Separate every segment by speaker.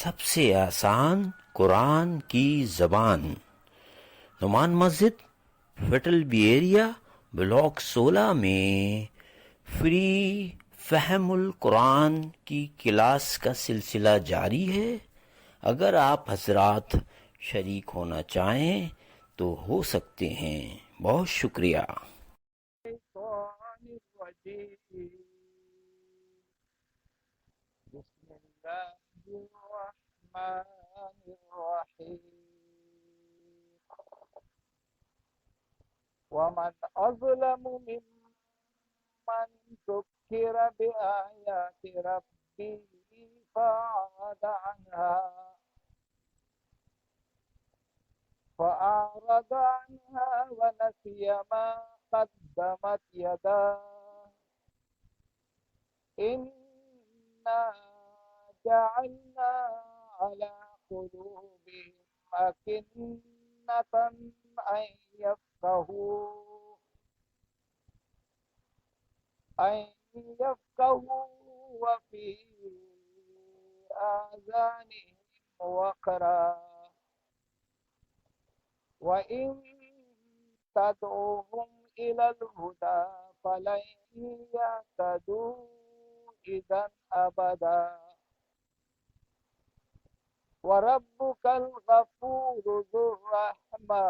Speaker 1: سب سے آسان قرآن کی زبان، نعمان مسجد، فیٹل بی ایریا، بلاک 16 میں فری فہم القرآن کی کلاس کا سلسلہ جاری ہے۔ اگر آپ حضرات شریک ہونا چاہیں تو ہو سکتے ہیں۔ بہت شکریہ۔
Speaker 2: بسم الله الرحمن الرحيم. ومن أظلم ممن ذكر بآيات ربه فأعرض عنها ونسي ما قدمت يداه إنا جعلنا على قلوبهم أكنة أن يفقهوا وفي آذانهم وقرا وإن تدعوهم إلى الهدى فلن يهتدوا إذا أبدا وربك الغفور ذو الرحمة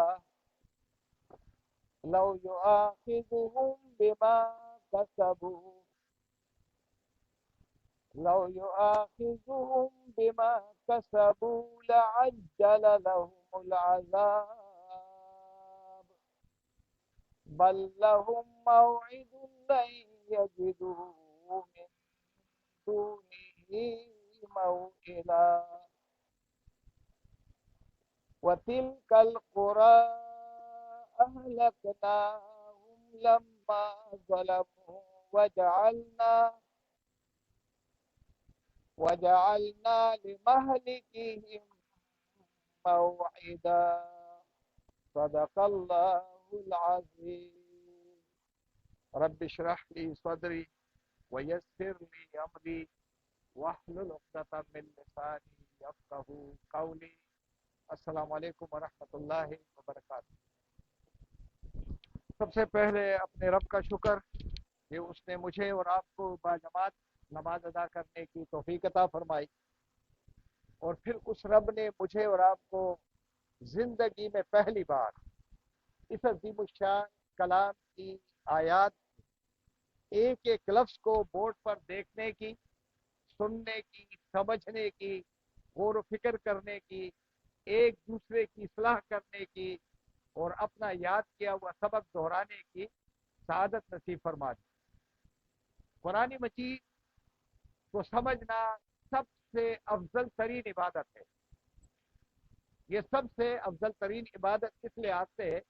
Speaker 2: لو يؤاخذهم بما كسبوا لعجل لهم العذاب بل لهم موعد لن يجدوا من دونه موئلا وتلك القرى أهلكناهم لما ظلموا وجعلنا لمهلكهم موعدا صدق الله العظيم. رب اشرح لي صدري ويسر لي أمري واحلل عقدة من لساني يفقهوا قولي. السلام علیکم ورحمۃ اللہ وبرکاتہ۔ سب سے پہلے اپنے رب کا شکر کہ اس نے مجھے اور آپ کو باجماعت نماز ادا کرنے کی توفیق عطا فرمائی، اور پھر اس رب نے مجھے اور آپ کو زندگی میں پہلی بار اس عظیم الشان کلام کی آیات ایک ایک لفظ کو بورڈ پر دیکھنے کی، سننے کی، سمجھنے کی، غور و فکر کرنے کی، ایک دوسرے کی اصلاح کرنے کی اور اپنا یاد کیا ہوا سبق دہرانے کی سعادت نصیب فرما دی۔ قرآن مجید کو سمجھنا سب سے افضل ترین عبادت ہے۔ یہ سب سے افضل ترین عبادت اس لحاظ سے ہے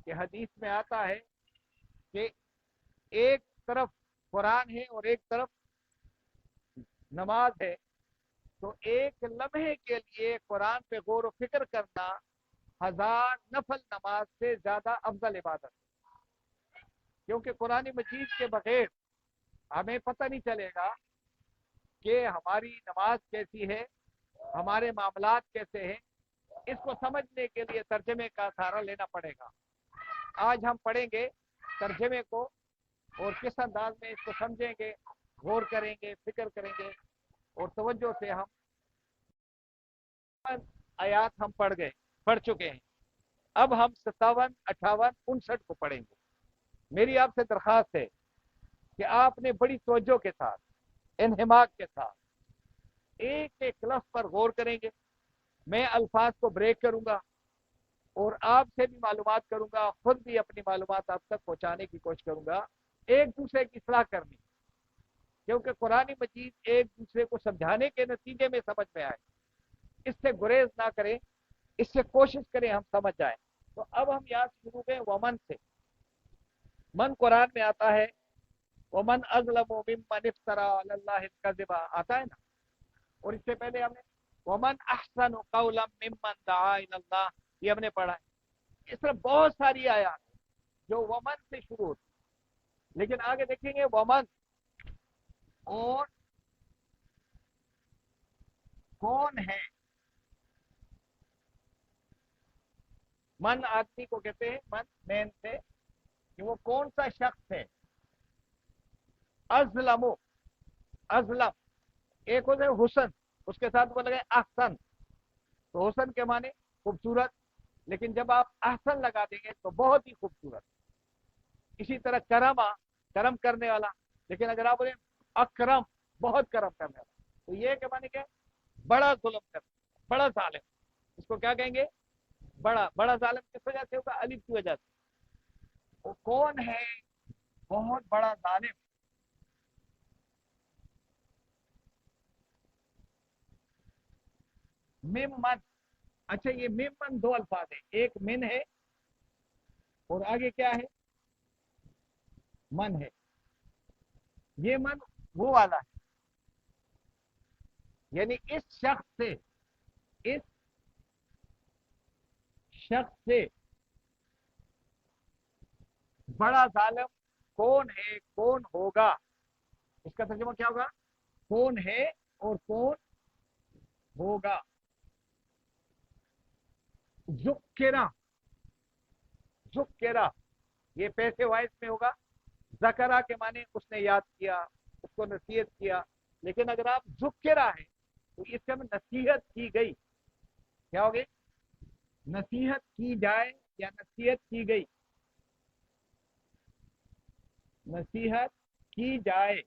Speaker 2: کہ حدیث میں آتا ہے کہ ایک طرف قرآن ہے اور ایک طرف نماز ہے، تو ایک لمحے کے لیے قرآن پہ غور و فکر کرنا 1000 نفل نماز سے زیادہ افضل عبادت ہے، کیونکہ قرآن مجید کے بغیر ہمیں پتہ نہیں چلے گا کہ ہماری نماز کیسی ہے، ہمارے معاملات کیسے ہیں۔ اس کو سمجھنے کے لیے ترجمے کا سہارا لینا پڑے گا۔ آج ہم پڑھیں گے ترجمے کو اور کس انداز میں اس کو سمجھیں گے، غور کریں گے، فکر کریں گے، اور توجہ سے ہم آیات ہم پڑھ چکے ہیں۔ اب ہم 57، 58، 59 کو پڑھیں گے۔ میری آپ سے درخواست ہے کہ آپ نے بڑی توجہ کے ساتھ، انہماک کے ساتھ ایک ایک لفظ پر غور کریں گے۔ میں الفاظ کو بریک کروں گا اور آپ سے بھی معلومات کروں گا، خود بھی اپنی معلومات آپ تک پہنچانے کی کوشش کروں گا، ایک دوسرے کی اصلاح کرنی، کیونکہ قرآن مجید ایک دوسرے کو سمجھانے کے نتیجے میں سمجھ میں آئے۔ اس سے گریز نہ کریں، اس سے کوشش کریں ہم سمجھ جائیں۔ تو اب ہم یہاں شروع میں ومن سے۔ من قرآن میں آتا ہے ومن اظلم ممن افترى علی اللہ الکذب، آتا ہے نا، اور اس سے پہلے ہم نے ومن احسن قولا ممن دعا الی اللہ، یہ ہم نے پڑھا ہے۔ اس طرح بہت ساری آیات جو ومن سے شروع ہوتی، لیکن آگے دیکھیں گے ومن اور कौन है। मन आदमी को कहते हैं, मन मैन से, कि वो कौन सा शख्स है। अजलमो, अजलम एक होता है हुसन, उसके साथ बोला गया अहसन, तो हुसन के माने खूबसूरत, लेकिन जब आप अहसन लगा देंगे तो बहुत ही खूबसूरत। इसी तरह करमा, करम करने वाला, लेकिन अगर आप बोले अकरम, बहुत करम करने वाला, तो ये के माने क्या है? बड़ा जुल्म करना, बड़ा जालिम। इसको क्या कहेंगे? बड़ा। बड़ा जालिम किस वजह से होगा? अलिफ की वजह से। वो कौन है बहुत बड़ा जालिम? मिम मन। अच्छा, ये मिम मन दो अल्फाज है, एक मिन है और आगे क्या है? मन है। ये मन वो वाला है, यानी इस शख्स से, इस शख्स से बड़ा जालिम कौन है, कौन होगा। इसका तर्जुमा क्या होगा? कौन है और कौन होगा। जुक्केरा, जुक्केरा ये पैसे वाइज में होगा। जकरा के माने उसने याद किया, उसको नसीहत किया, लेकिन अगर आप जुक्केरा है तो इससे में नसीहत की गई। क्या हो गई? नसीहत की जाए या नसीहत की गई, नसीहत की जाए।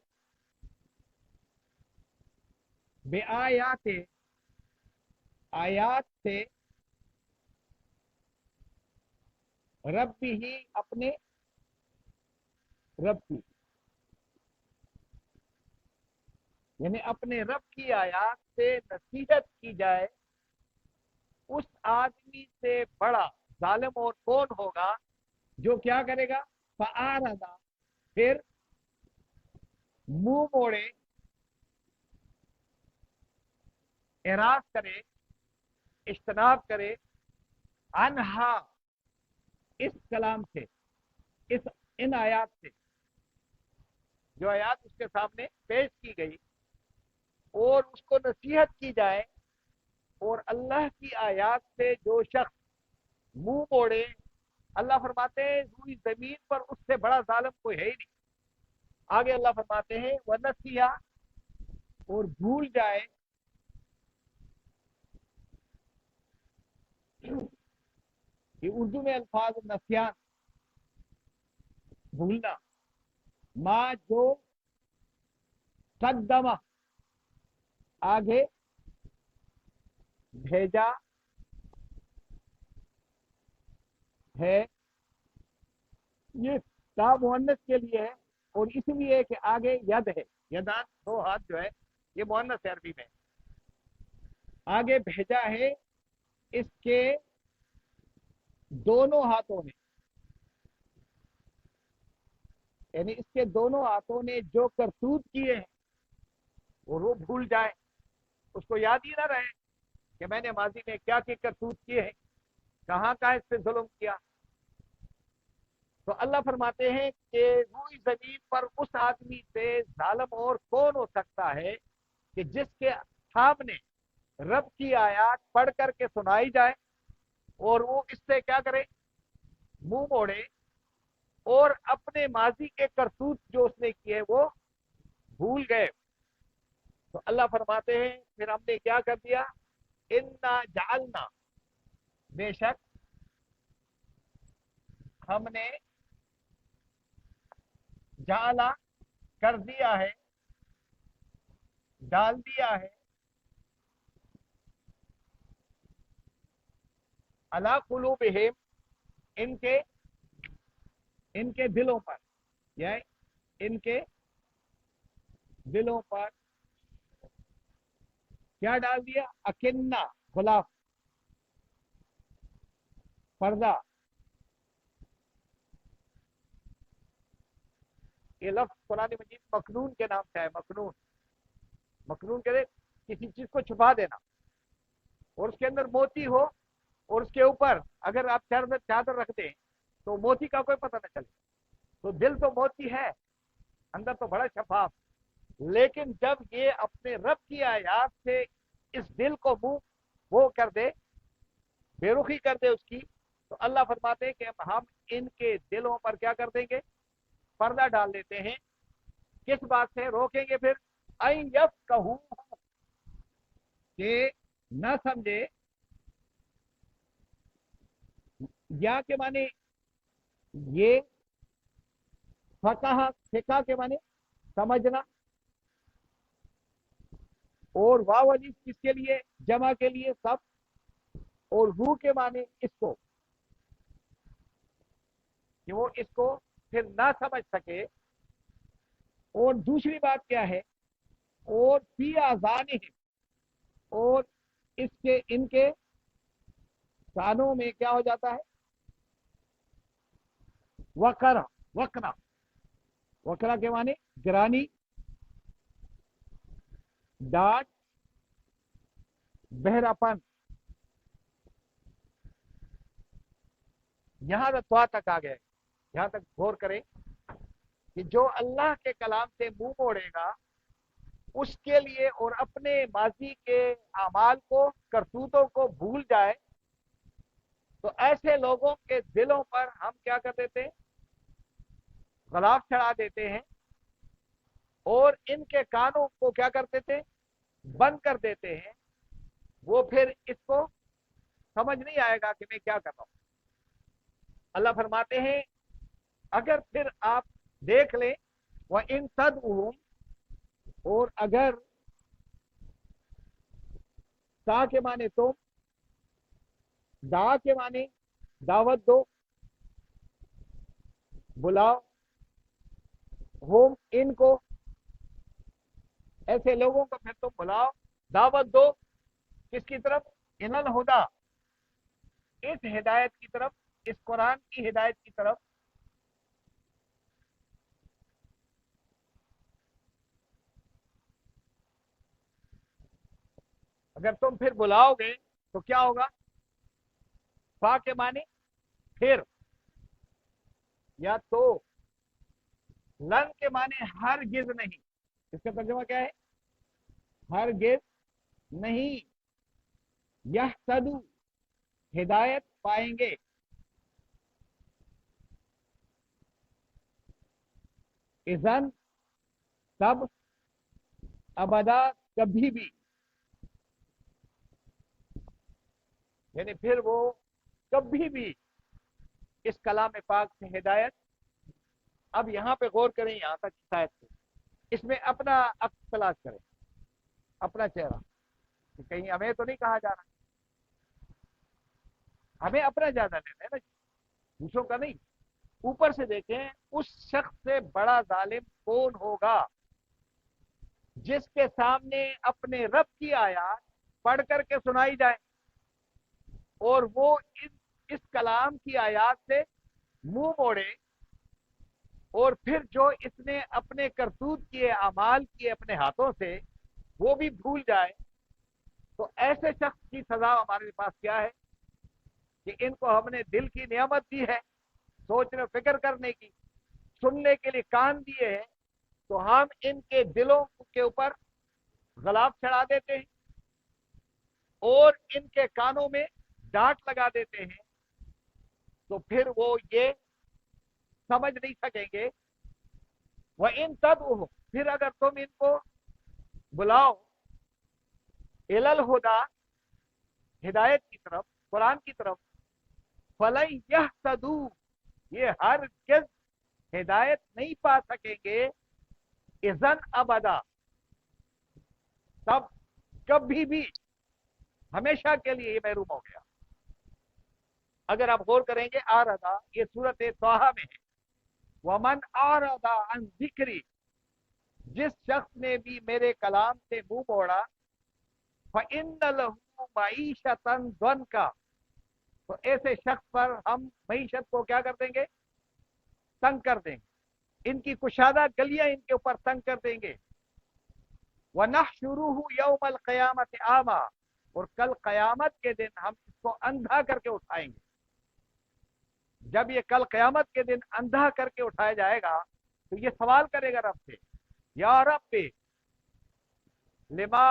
Speaker 2: बेआयात, आयात से, रब ही अपने रब की, यानी अपने रब की आयात से नसीहत की जाए। उस आदमी से बड़ा जालिम और कौन होगा जो क्या करेगा? फ़आरदा, फिर मुंह मोड़े, एराज करे, इज्तनाब करे, अनहा, इस कलाम से, इस इन आयात से, जो आयात उसके सामने पेश की गई, और उसको नसीहत की जाए। और अल्लाह की आयात से जो शख्स मुंह मोड़े, अल्लाह फरमाते हैं रूई जमीन पर उससे बड़ा जालिम कोई है ही नहीं। आगे अल्लाह फरमाते हैं वह नसिया, और भूल जाए। ये उर्दू में अल्फाज नसियान, भूलना। माँ जो कदमा, आगे भेजा है, ये ता मुअन्नस के लिए है, और इसलिए कि आगे यद है, यदान दो हाथ जो है, ये मुअन्नस है अरबी में। आगे भेजा है इसके दोनों हाथों ने, यानी इसके दोनों हाथों ने जो करतूत किए हैं, और वो भूल जाए, उसको याद ही ना रहे कि मैंने माजी में क्या क्या करतूत किए हैं, कहाँ कहाँ इस पे जुल्म किया। तो अल्लाह फरमाते हैं कि रूई जमीन पर उस आदमी से जालिम और कौन हो सकता है कि जिसके सामने रब की आयत पढ़ करके सुनाई जाए और वो इससे क्या करे? मुंह मोड़े, और अपने माजी के करतूत जो उसने किए वो भूल गए। तो अल्लाह फरमाते हैं फिर हमने क्या कर दिया? इन्ना जालना, बेशक हमने जाला कर दिया है, डाल दिया है, अला कुलूबिहिम, इनके इनके दिलों पर, या इनके दिलों पर क्या डाल दिया? अकिन्ना, गुलाफ, पर्दा। ये लफ्ज कुरान मजीद मखनून के नाम से है। मखनून, मखनून कहते किसी चीज को छुपा देना, और उसके अंदर मोती हो, और उसके ऊपर अगर आप चादर चादर रख दें तो मोती का कोई पता न चले। तो दिल तो मोती है, अंदर तो बड़ा शफाफ। लेकिन जब ये अपने रब की आयात से इस दिल को मुंह वो कर दे, बेरुखी कर दे उसकी, तो अल्लाह फरमाते हैं कि हम इनके दिलों पर क्या कर देंगे, पर्दा डाल देते हैं। किस बात से रोकेंगे फिर, आई यफ कहू, कि न समझे, या के माने ये, फकाह फिका के माने समझना, और वाव अलिफ किसके लिए, जमा के लिए सब, और हु के माने इसको, कि वो इसको फिर ना समझ सके। और दूसरी बात क्या है, और फी आजान है, और इसके इनके कानों में क्या हो जाता है, वकरा, वकरा, वकरा के माने गिरानी, डांट, बहरापन। यहां तक आ गए। यहां तक गौर करें कि जो अल्लाह के कलाम से मुंह मोड़ेगा उसके लिए, और अपने माजी के अमाल को, करतूतों को भूल जाए, तो ऐसे लोगों के दिलों पर हम क्या कर देते हैं, गलाफ चढ़ा देते हैं, और इनके कानों को क्या कर देते हैं, बंद कर देते हैं। वो फिर इसको समझ नहीं आएगा कि मैं क्या कर रहा हूं। अल्लाह फरमाते हैं अगर फिर आप देख लें, वह इन तदउहुम, और अगर ता के माने तुम, दा के माने दावत दो, बुलाओ, होम इनको, ऐसे लोगों को फिर तुम बुलाओ, दावत दो, किसकी तरफ, इनल हुदा, इस हिदायत की तरफ, इस कुरान की हिदायत की तरफ। अगर तुम फिर बुलाओगे तो क्या होगा, फा के माने फिर, या तो, लन के माने हर गिज नहीं, इसका तर्जुमा क्या है, हर गिज नहीं, यह सदु, हिदायत पाएंगे, इजन तब, अबदा कभी भी, यानी फिर वो कभी भी इस कलाम पाक से हिदायत। अब यहां पे गौर करें, यहां तक शायद से इसमें अपना अक्स तलाश करें, अपना चेहरा, कि कहीं हमें तो नहीं कहा जा रहा, हमें अपना ज्यादा लेना है ना, दूसरों का नहीं। ऊपर से देखें, उस शख्स से बड़ा जालिम कौन होगा जिसके सामने अपने रब की आयत पढ़ करके सुनाई जाए, और वो इस कलाम की आयत से मुंह मोड़े, और फिर जो इसने अपने करतूत किए, अमाल किए अपने हाथों से, वो भी भूल जाए। तो ऐसे शख्स की सजा हमारे पास क्या है, कि इनको हमने दिल की नियामत दी है, सोचने फिक्र करने की, सुनने के लिए कान दिए हैं, तो हम इनके दिलों के ऊपर गलाब चढ़ा देते हैं, और इनके कानों में डांट लगा देते हैं। तो फिर वो ये समझ नहीं सकेंगे। वह इन तद, फिर अगर तुम इनको बुलाओ, इलल हुदा, हिदायत की तरफ, कुरान की तरफ, फलई यह तदू, ये हर हिदायत नहीं पा सकेंगे, इजन अबदा, तब, कभी भी, हमेशा के लिए ये महरूम हो गया। अगर आप गौर करेंगे, आरदा, ये सूरत तोहा में है, वमन आरदा अन जिक्री, जिस शख्स ने भी मेरे कलाम से मुंह मोड़ा, फ़इन्न लहू मईशतन दंका, तो ऐसे शख्स पर हम मईशत को क्या कर देंगे, तंग कर देंगे, इनकी कुशादा गलियां इनके ऊपर तंग कर देंगे। वनहशुरुहु यौमल क़यामत आमा, और कल कयामत के दिन हम इसको अंधा करके उठाएंगे। जब ये कल कयामत के दिन अंधा करके उठाया जाएगा, तो ये सवाल करेगा रब से, या रब पे लिमा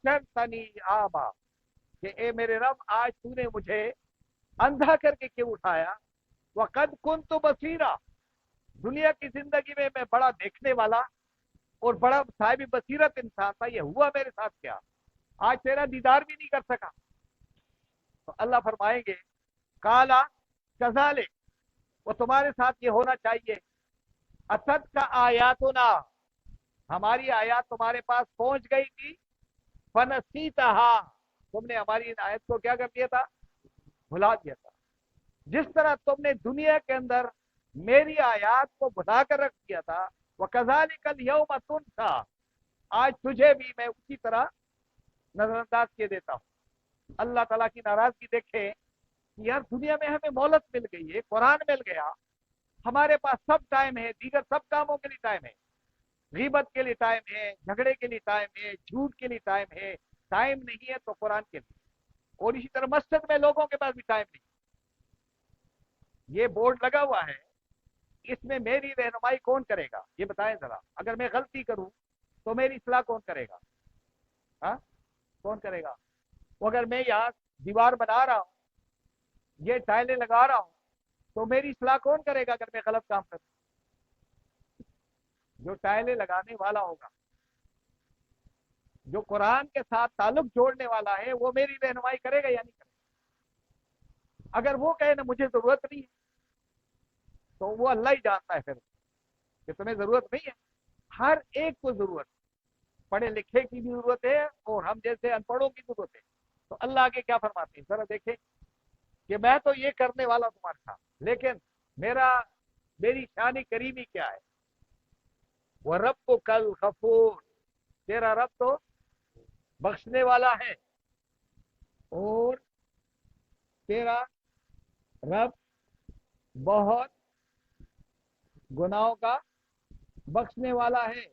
Speaker 2: हशरतनी आमा, कि ए मेरे रब आज तूने मुझे अंधा करके क्यों उठाया। वक़द कुन्तु बसीरा, दुनिया की जिंदगी में मैं बड़ा देखने वाला और बड़ा साहिब बसीरत इंसान था, ये हुआ मेरे साथ क्या, आज तेरा दीदार भी नहीं कर सका। तो अल्लाह फरमाएंगे काला कजाले, वो तुम्हारे साथ ये होना चाहिए। असद का आयातुना, हमारी आयत तुम्हारे पास पहुंच गई थी। फनसीतहा, तुमने हमारी इन आयत को क्या कर दिया था, भुला दिया था। जिस तरह तुमने दुनिया के अंदर मेरी आयत को भुला कर रख दिया था, वह कजालिकल यौम तुनसा, आज तुझे भी मैं उसी तरह नजरअंदाज किए देता हूं। अल्लाह ताला की नाराजगी देखे कि यार दुनिया में हमें मोहलत मिल गई है, कुरान मिल गया, हमारे पास सब टाइम है, दीगर सब कामों के लिए टाइम है, गीबत के लिए टाइम है, झगड़े के लिए टाइम है, झूठ के लिए टाइम है, टाइम नहीं है तो कुरान के लिए। और इसी तरह मस्जिद में लोगों के पास भी टाइम नहीं। ये बोर्ड लगा हुआ है, इसमें मेरी रहनुमाई कौन करेगा, ये बताएं जरा। अगर मैं गलती करूं तो मेरी इस्लाह कौन करेगा, हाँ, कौन करेगा। तो अगर मैं यहाँ दीवार बना रहा हूँ, ये टाइलें लगा रहा हूँ, तो मेरी इस्लाह कौन करेगा अगर मैं गलत काम करूं। जो टाइलें लगाने वाला होगा, जो कुरान के साथ ताल्लुक जोड़ने वाला है, वो मेरी रहनुमाई करेगा या नहीं करेगा। अगर वो कहे ना मुझे जरूरत नहीं है, तो वो अल्लाह ही जानता है फिर कि तुम्हें जरूरत नहीं है। हर एक को जरूरत, पढ़े लिखे की भी जरूरत है और हम जैसे अनपढ़ों की जरूरत है। तो अल्लाह आगे क्या फरमाते हैं जरा देखें कि मैं तो ये करने वाला तुम्हारे साथ, लेकिन मेरा मेरी शानी करीमी क्या है। वह रब को कल गफूर, तेरा रब तो बख्शने वाला है, और तेरा रब बहुत गुनाहों का बख्शने वाला है।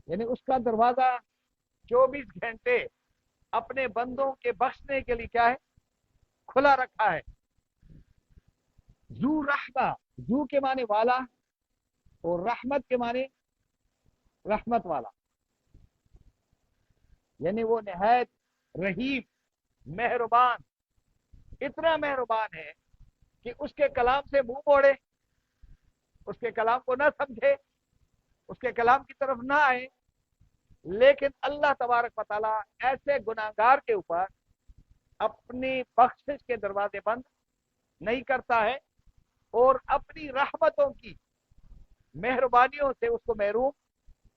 Speaker 2: यानी उसका दरवाजा 24 घंटे अपने बंदों के बख्शने के लिए क्या है, खुला रखा है। जू रहमा, जू के माने वाला और रहमत के माने रहमत वाला, यानी वो निहायत रहीम, मेहरबान, इतना मेहरबान है कि उसके कलाम से मुंह मोड़े, उसके कलाम को ना समझे, उसके कलाम की तरफ ना आए। लेकिन अल्लाह तबारक व तआला ऐसे गुनाहगार के ऊपर अपनी बख्शिश के दरवाजे बंद नहीं करता है और अपनी रहमतों की मेहरबानियों से उसको महरूम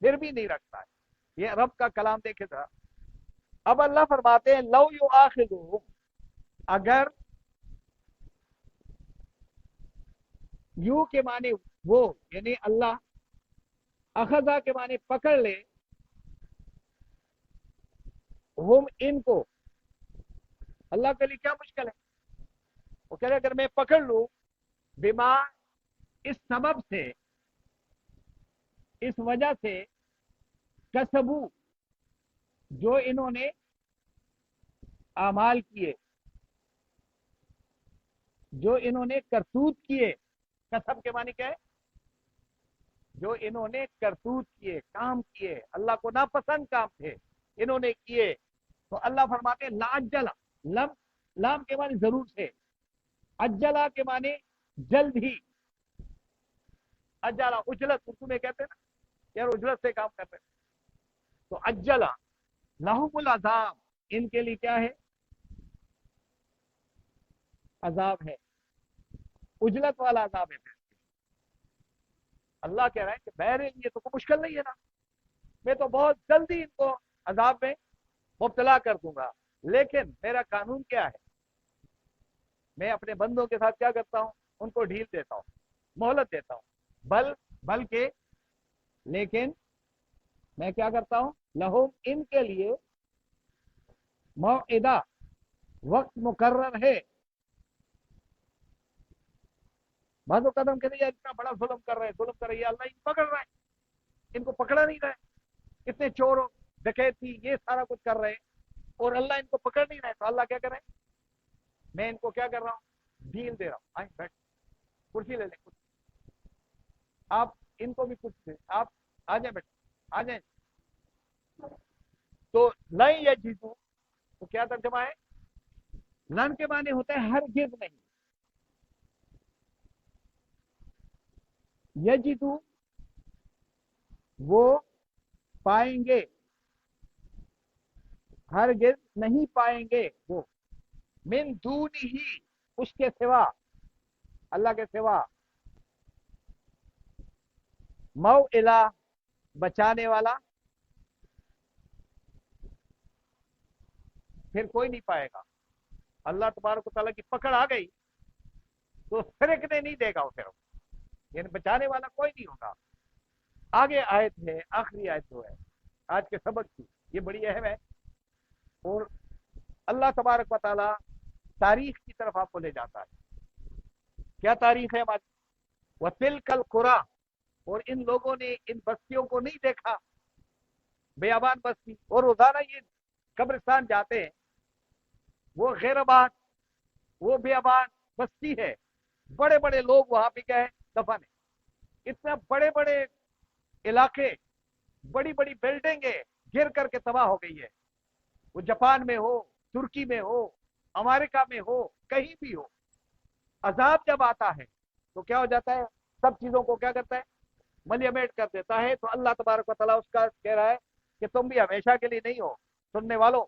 Speaker 2: फिर भी नहीं रखता है। ये रब का कलाम देखे था। अब अल्लाह फरमाते हैं लौ यू आखिदुहुम, अगर यू के माने वो, यानी अल्लाह, अखजा के माने पकड़ ले, हम इनको, अल्लाह के लिए क्या मुश्किल है। वो कह रहे अगर मैं पकड़ लू, बिमा, इस सबब से, इस वजह से, कसबू, जो इन्होंने आमाल किए, जो इन्होंने करतूत किए। कसब के माने क्या है, जो इन्होंने करतूत किए, काम किए, अल्लाह को नापसंद काम थे, इन्होंने किए। तो अल्लाह फरमाते हैं लाजला, लम, लाम के माने जरूर से, अज्जला के माने जल्द ही। अज्जला उजलत उर्दू में कहते हैं ना, यार उजलत से काम कर रहे हैं। तो अज्जला लहुमुल अजाब, इनके लिए क्या है, अजाब है, उजलत वाला अजाब है। अल्लाह कह रहा है कि मेरे लिए तो कोई मुश्किल नहीं है ना, मैं तो बहुत जल्दी इनको अजाब में मुब्तला कर दूंगा। लेकिन मेरा कानून क्या है, मैं अपने बंदों के साथ क्या करता हूं, उनको ढील देता हूं, मोहलत देता हूं। बल्कि लेकिन मैं क्या करता हूं, लहुम, इनके लिए, मौइदा, वक्त मुकर्रर है। बाजू कदम के लिए इतना बड़ा जुल्म कर रहे हैं, जुल्म कर रहे हैं, अल्लाह इनको पकड़ रहा है, इनको पकड़ा नहीं रहा है। इतने चोर डकैती ये सारा कुछ कर रहे हैं और अल्लाह इनको पकड़ नहीं रहा है। तो अल्लाह क्या कर रहे हैं, मैं इनको क्या कर रहा हूँ, ढील दे रहा हूँ। आए बैठ, कुर्सी ले लें, आप इनको भी कुछ दे, आप आ जाए, बैठ आ जाए। تو لن یجدو تو کیا ترجمہ ہے؟ لن کے معنی ہوتا ہے ہرگز نہیں، یجدو وہ پائیں گے، ہرگز نہیں پائیں گے وہ، من دونہ ہی اس کے سوا، اللہ کے سوا، موئلہ بچانے والا، پھر کوئی نہیں پائے گا۔ اللہ تبارک و تعالیٰ کی پکڑ آ گئی تو پھرکنے نہیں دے گا وہ، پھر یعنی بچانے والا کوئی نہیں ہوگا۔ آگے آیت ہے، آخری آیت جو ہے آج کے سبق کی، یہ بڑی اہم ہے، اور اللہ تبارک و تعالیٰ تاریخ کی طرف آپ کو لے جاتا ہے۔ کیا تاریخ ہے ہماری؟ وَتِلْكَ الْقُرَىٰ، اور ان لوگوں نے ان بستیوں کو نہیں دیکھا، بیابان بستی، اور روزانہ یہ قبرستان جاتے ہیں، وہ غیر آباد، وہ بیابان بستی ہے، بڑے بڑے لوگ وہاں پہ کیا ہے دفن ہے، اتنا بڑے بڑے علاقے، بڑی بڑی بلڈنگیں گر کر کے تباہ ہو گئی ہے، وہ جاپان میں ہو، ترکی میں ہو، امریکہ میں ہو، کہیں بھی ہو۔ عذاب جب آتا ہے تو کیا ہو جاتا ہے؟ سب چیزوں کو کیا کرتا ہے؟ ملیمیٹ کر دیتا ہے۔ تو اللہ تبارک و تعالیٰ اس کا کہہ رہا ہے کہ تم بھی ہمیشہ کے لیے نہیں ہو، سننے والوں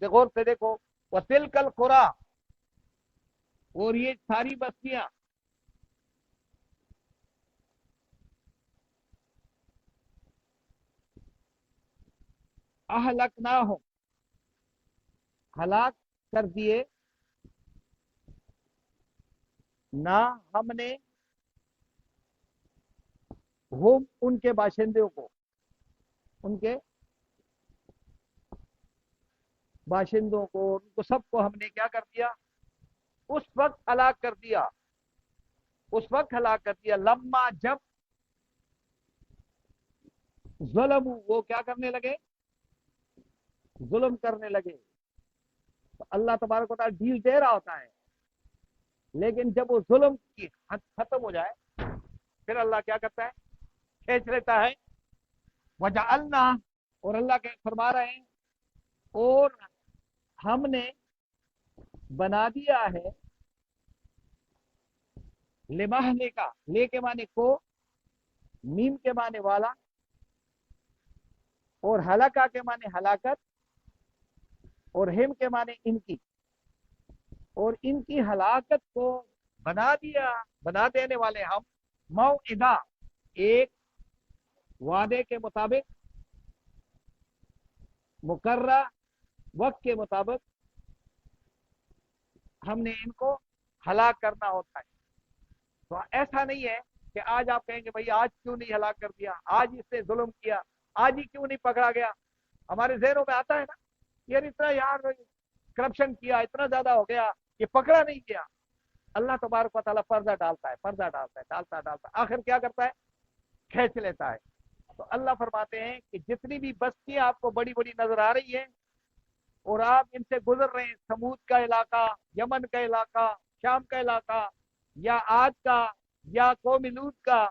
Speaker 2: غور سے دیکھو، وَتِلْكَ الْقُرَىٰ، اور یہ ساری بستیاں، اہلکناہم، ہلاک کر دیے، نہ ہم نے، ہم ان کے باشندوں کو، ان کے باشندوں کو، ان کو سب کو ہم نے کیا کر دیا؟ اس وقت ہلاک کر دیا، اس وقت ہلاک کر دیا، لما جب ظلم، وہ کیا کرنے لگے؟ ظلم کرنے لگے۔ تو اللہ تبارک و تعالیٰ ڈیل دے رہا ہوتا ہے، لیکن جب وہ ظلم کی حد ختم ہو جائے پھر اللہ کیا کرتا ہے؟ کھینچ لیتا ہے۔ وجعلنا، اور اللہ کے فرما رہے ہیں، اور ہم نے بنا دیا ہے، لمحنے کا، لے کے معنی کو، میم کے معنی والا، اور ہلاکا کے معنی ہلاکت، اور ہم کے معنی ان کی، اور ان کی ہلاکت کو بنا دیا، بنا دینے والے ہم، موعدہ، ایک وعدے کے مطابق، مقررہ وقت کے مطابق ہم نے ان کو ہلاک کرنا ہوتا ہے۔ تو ایسا نہیں ہے کہ آج آپ کہیں گے بھائی آج کیوں نہیں ہلاک کر دیا، آج اس نے ظلم کیا، آج ہی کیوں نہیں پکڑا گیا؟ ہمارے ذہنوں میں آتا ہے نا، یار اتنا یار کرپشن کیا، اتنا زیادہ ہو گیا، یہ پکڑا نہیں گیا۔ اللہ تبارک و تعالیٰ پردہ ڈالتا ہے، پردہ ڈالتا ہے، ڈالتا آخر کیا کرتا ہے؟ کھینچ لیتا ہے۔ تو اللہ فرماتے ہیں کہ جتنی بھی بستیاں آپ کو بڑی بڑی نظر آ رہی ہیں اور آپ ان سے گزر رہے ہیں، سمود کا علاقہ، یمن کا علاقہ، شام کا علاقہ، یا عاد کا، یا قوم لوط کا،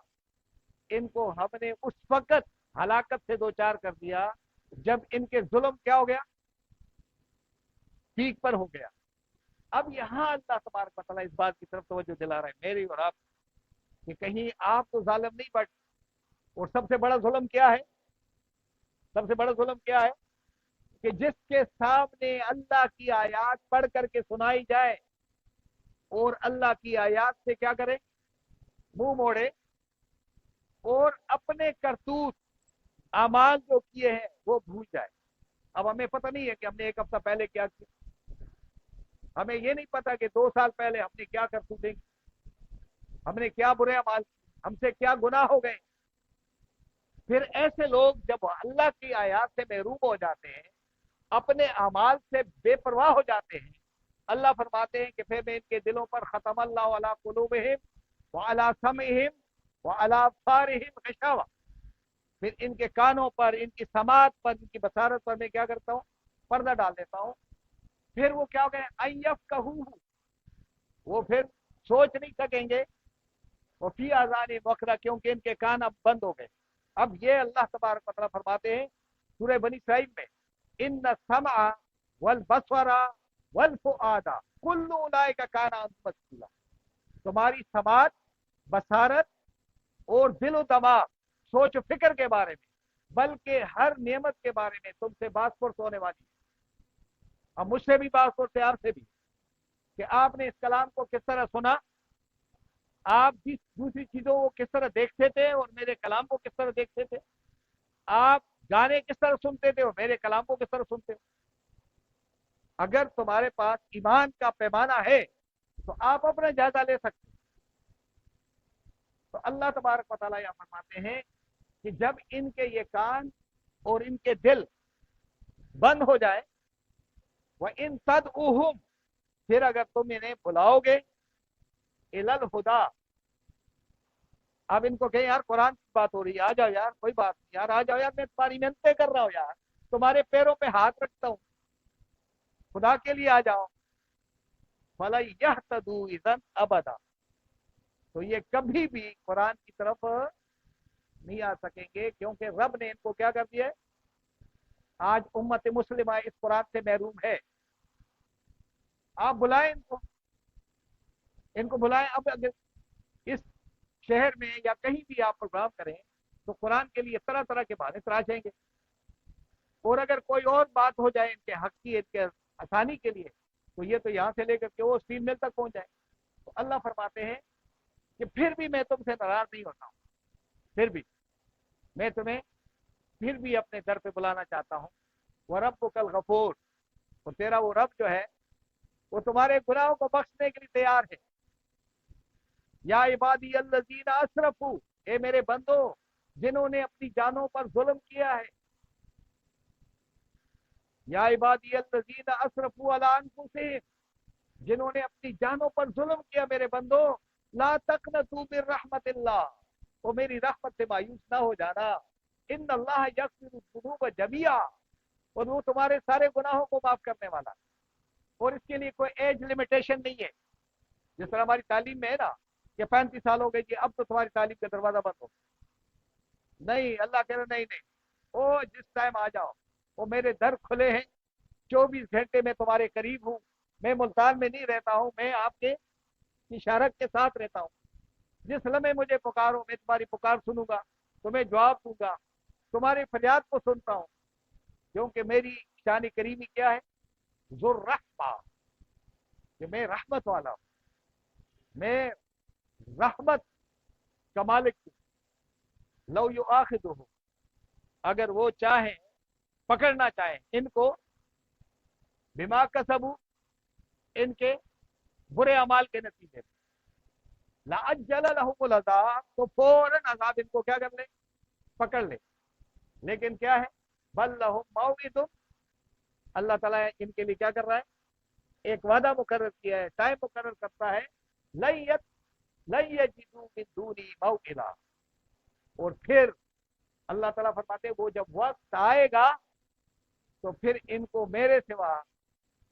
Speaker 2: ان کو ہم نے اس وقت ہلاکت سے دوچار کر دیا جب ان کے ظلم کیا ہو گیا؟ پیک پر ہو گیا۔ اب یہاں اللہ تبارک و تعالیٰ اس بات کی طرف توجہ دلا رہے ہیں میری اور آپ کہ کہیں آپ تو ظالم نہیں بٹ، اور سب سے بڑا ظلم کیا ہے؟ سب سے بڑا ظلم کیا ہے؟ کہ جس کے سامنے اللہ کی آیات پڑھ کر کے سنائی جائے اور اللہ کی آیات سے کیا کرے؟ منہ موڑے، اور اپنے کرتوت اعمال جو کیے ہیں وہ بھول جائے۔ اب ہمیں پتہ نہیں ہے کہ ہم نے ایک ہفتہ پہلے کیا کیا، ہمیں یہ نہیں پتا کہ 2 سال پہلے ہم نے کیا کرتوتیں کی، ہم نے کیا برے اعمال، ہم سے کیا گناہ ہو گئے۔ پھر ایسے لوگ جب اللہ کی آیات سے محروم ہو جاتے ہیں، اپنے اعمال سے بے پرواہ ہو جاتے ہیں، اللہ فرماتے ہیں کہ پھر میں ان کے دلوں پر ختم اللہ علی قلوبہم وعلی سمعہم وعلی ابصارہم غشاوہ، پھر ان کے کانوں پر، ان کی سماعت پر، ان کی بصارت پر میں کیا کرتا ہوں؟ پردہ ڈال دیتا ہوں۔ پھر وہ کیا ہو گئے؟ ان یفقہوہ، وہ پھر سوچ نہیں سکیں گے، وہ فی آذان وقرا، کیونکہ ان کے کان اب بند ہو گئے۔ اب یہ اللہ تبارک و تعالیٰ فرماتے ہیں سورہ بنی اسرائیل میں ان السمع والبصر والفؤاد کل اولئک کان عنہ مسئولا، تمہاری سماعت، بصارت اور دل و دماغ، سوچ و فکر کے بارے میں، بلکہ ہر نعمت کے بارے میں تم سے باس پرس ہونے والی ہے۔ اب مجھ سے بھی باس پرس ہے، آپ سے بھی، کہ آپ نے اس کلام کو کس طرح سنا، آپ جس دوسری چیزوں کو کس طرح دیکھتے تھے اور میرے کلام کو کس طرح دیکھتے تھے، آپ گانے کس طرح سنتے تھے اور میرے کلام کو کس طرح سنتے ہو۔ اگر تمہارے پاس ایمان کا پیمانہ ہے تو آپ اپنا جائزہ لے سکتے ہیں۔ تو اللہ تبارک و تعالیٰ یہاں فرماتے ہیں کہ جب ان کے یہ کان اور ان کے دل بند ہو جائے، وہ ان تدعوہم، پھر اگر تم انہیں بلاؤ گے الی الہدی، اب ان کو کہیں یار قرآن کی بات ہو رہی ہے، آ جاؤ یار، کوئی بات نہیں یار، آ جاؤ یار، میں تمہاری منتیں کر رہا ہوں یار، تمہارے پیروں پہ ہاتھ رکھتا ہوں، خدا کے لیے آ جاؤ، فَلَن يَهْتَدُوا إِذًا أَبَدًا، تو یہ کبھی بھی قرآن کی طرف نہیں آ سکیں گے، کیونکہ رب نے ان کو کیا کر دیا ہے، آج امت مسلمہ اس قرآن سے محروم ہے۔ آپ بلائیں ان کو بلائیں، اب اگر اس شہر میں یا کہیں بھی آپ پروگرام کریں تو قرآن کے لیے طرح طرح کے بہانے تراشیں گے، اور اگر کوئی اور بات ہو جائے ان کے حق کی، ان کے آسانی کے لیے، تو یہ تو یہاں سے لے کر کے وہ 3 میل تک پہنچ جائے۔ تو اللہ فرماتے ہیں کہ پھر بھی میں تم سے ناراض نہیں ہوتا ہوں، پھر بھی میں تمہیں پھر بھی اپنے در پہ بلانا چاہتا ہوں۔ وَرَبُّكَ الْغَفُورُ، اور تیرا وہ رب جو ہے وہ تمہارے گناہوں کو بخشنے کے لیے تیار ہے۔ یا عبادی الذین اسرفوا، اے میرے بندو جنہوں نے اپنی جانوں پر ظلم کیا ہے، یا عبادی الذین اسرفوا علی انفسہم، جنہوں نے اپنی جانوں پر ظلم کیا، میرے بندو لا تقنطوا من رحمت اللہ، تو میری رحمت سے مایوس نہ ہو جانا، ان اللہ یغفر الذنوب جميعا، اور وہ تمہارے سارے گناہوں کو معاف کرنے والا ہے، اور اس کے لیے کوئی ایج لمیٹیشن نہیں ہے، جس طرح ہماری تعلیم میں ہے نا کہ 35 سال ہو گئی جی اب تو تمہاری تعلیم کا دروازہ بند ہو، نہیں، اللہ کہہ رہا نہیں نہیں، او جس ٹائم آ جاؤ، وہ میرے در کھلے ہیں، 24 گھنٹے میں تمہارے قریب ہوں، میں ملتان میں نہیں رہتا ہوں، میں آپ کے اشارت کے ساتھ رہتا ہوں، جس لمحے مجھے پکارو میں تمہاری پکار سنوں گا، تمہیں جواب دوں گا، تمہاری فریاد کو سنتا ہوں، کیونکہ میری شان کریمی کیا ہے، ذو الرحمہ، کہ میں رحمت والا ہوں، میں رحمت کا مالک ہوں۔ لو یؤاخذہ، اگر وہ چاہیں، پکڑنا چاہیں ان کو، بما کسبوا، ان کے برے اعمال کے نتیجے میں، لعجل لهم العذاب، تو فوراً عذاب ان کو کیا کر لے، پکڑ لے، لیکن کیا ہے، بل لهم موعد، اللہ تعالیٰ ان کے لیے کیا کر رہا ہے، ایک وعدہ مقرر کیا ہے، ٹائم مقرر کرتا ہے، لن یجدوا من دونی موئلا، اور پھر اللہ تعالیٰ فرماتے ہیں وہ جب وقت آئے گا تو پھر ان کو میرے سوا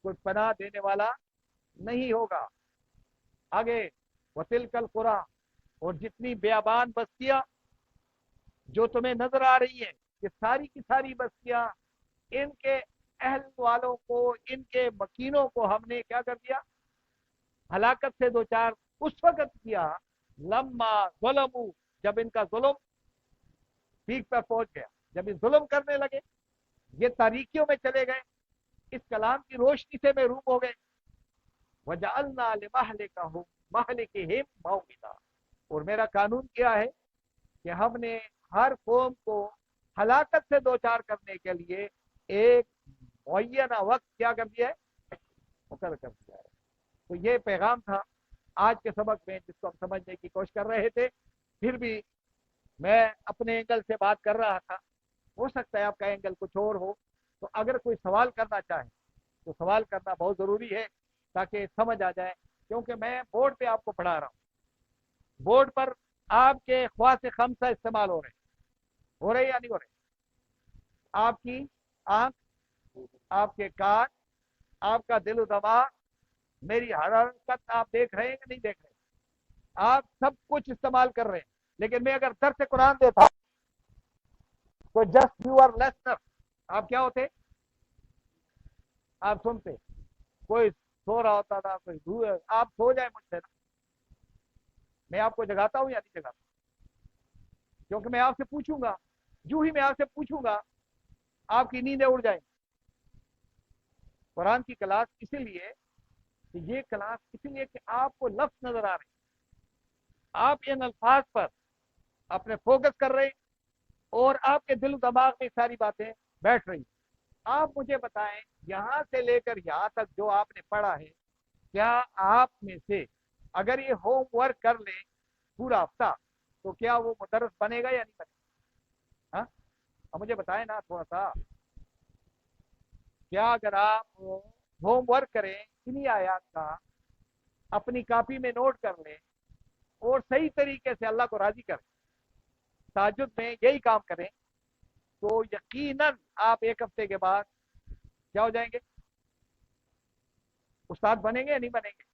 Speaker 2: کوئی پناہ دینے والا نہیں ہوگا۔ آگے وَتِلْكَ الْقُرَىٰ، اور جتنی بیابان بستیاں جو تمہیں نظر آ رہی ہیں، کہ ساری کی ساری بستیاں، ان کے اہل والوں کو، ان کے مکینوں کو ہم نے کیا کر دیا، ہلاکت سے دوچار اس وقت کیا، لما ظلموا، جب ان کا ظلم پیک پر پہنچ گیا، جب یہ ظلم کرنے لگے، یہ تاریکیوں میں چلے گئے، اس کلام کی روشنی سے محروم ہو گئے، وَجَعَلْنَا لِمَهْلِكِهِمْ مَوْعِدًا، اور میرا قانون کیا ہے کہ ہم نے ہر قوم کو ہلاکت سے دوچار کرنے کے لیے ایک معینہ وقت کیا کر دیا ہے، مقرر کر دیا ہے۔ تو یہ پیغام تھا آج کے سبق میں، جس کو ہم سمجھنے کی کوشش کر رہے تھے، پھر بھی میں اپنے اینگل سے بات کر رہا تھا، ہو سکتا ہے آپ کا اینگل کچھ اور ہو، تو اگر کوئی سوال کرنا چاہے تو سوال کرنا بہت ضروری ہے تاکہ سمجھ آ جائے، کیونکہ میں بورڈ پہ آپ کو پڑھا رہا ہوں، بورڈ پر آپ کے خواص خمسہ استعمال ہو رہے یا نہیں ہو رہے، آپ کی آنکھ، آپ کے کان، آپ کا دل و دماغ، میری حرکت آپ دیکھ رہے ہیں کہ نہیں دیکھ رہے، آپ سب کچھ استعمال کر رہے ہیں، لیکن میں اگر درس قرآن دیتا تو جسٹ یو آر لسنر، آپ کیا ہوتے، आप सुनते, कोई सो रहा होता था, कोई आप सो जाए मुझसे ना, मैं आपको जगाता हूँ या नहीं जगाता? क्योंकि मैं आपसे पूछूंगा, यूं ही मैं आपसे पूछूंगा आपकी नींदें उड़ जाएंगी। कुरान की क्लास इसीलिए, कि ये क्लास इसीलिए कि आपको लफ्ज नजर आ रहे हैं, आप इन अल्फाज पर अपने फोकस कर रहे हैं और आपके दिल दिमाग में सारी बातें बैठ रही। आप मुझे बताएं, यहां से लेकर यहां तक जो आपने पढ़ा है, क्या आप में से अगर ये होमवर्क कर ले पूरा हफ्ता, तो क्या वो मुदर्रिस बनेगा या नहीं बनेगा? हाँ, अब मुझे बताएं ना थोड़ा सा। क्या अगर आप होमवर्क करें इन्हीं आयात का, अपनी कॉपी में नोट कर लें और सही तरीके से अल्लाह को राजी करें, ताजुद में यही काम करें, तो यकीनन आप एक हफ्ते के बाद क्या हो जाएंगे? उस्ताद बनेंगे या नहीं बनेंगे?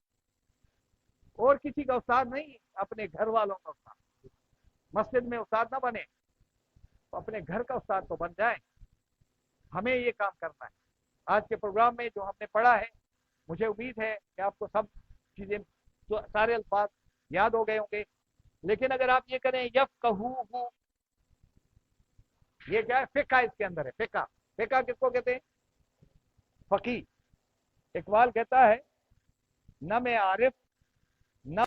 Speaker 2: और किसी का उस्ताद नहीं, अपने घर वालों का उस्ताद। मस्जिद में उस्ताद ना बने तो अपने घर का उस्ताद तो बन जाए। हमें ये काम करना है। आज के प्रोग्राम में जो हमने पढ़ा है, मुझे उम्मीद है कि आपको सब चीजें, सारे अल्फाज याद हो गए होंगे। लेकिन अगर आप ये करें यफ़क़हू, ये क्या है? फिका इसके अंदर है। फिका, फिका किसको कहते हैं? फकी। इकबाल कहता है, न मैं आरिफ न